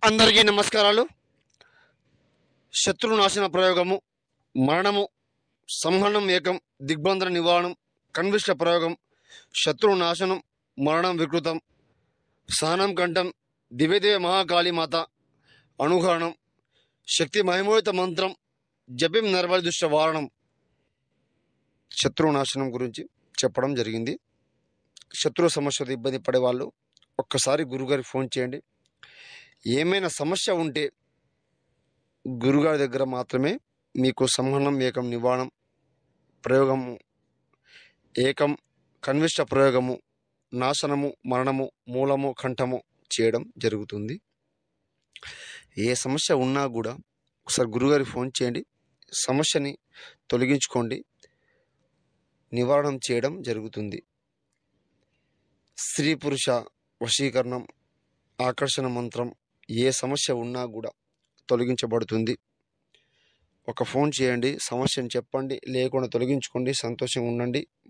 అందరికీ నమస్కారాలు. శత్రునాశన ప్రయోగము, మరణము, సంహరణం ఏకం, దిగ్బంధన నివారణం, కన్విష్ట ప్రయోగం, శత్రునాశనం, మరణం వికృతం, సహనం కంఠం, దివ్యదేవ మహాకాళీమాత అనుహరణం, శక్తి మహిమోహిత మంత్రం, జపిం నరబలి దుష్ట వారణం, శత్రునాశనం గురించి చెప్పడం జరిగింది. శత్రు సమస్యతో ఇబ్బంది పడే వాళ్ళు ఒక్కసారి గురుగారికి ఫోన్ చేయండి. ఏమైనా సమస్య ఉంటే గురుగారి దగ్గర మాత్రమే మీకు సంహరణం ఏకం నివారణం ప్రయోగము, ఏకం కన్విష్ట ప్రయోగము, నాశనము, మరణము, మూలము, కంఠము చేయడం జరుగుతుంది. ఏ సమస్య ఉన్నా కూడా ఒకసారి గురుగారికి ఫోన్ చేయండి. సమస్యని తొలగించుకోండి, నివారణం చేయడం జరుగుతుంది. స్త్రీ పురుష వశీకరణం, ఆకర్షణ మంత్రం, ఏ సమస్య ఉన్నా కూడా తొలగించబడుతుంది. ఒక ఫోన్ చేయండి, సమస్యను చెప్పండి, లేకుండా తొలగించుకోండి, సంతోషంగా ఉండండి.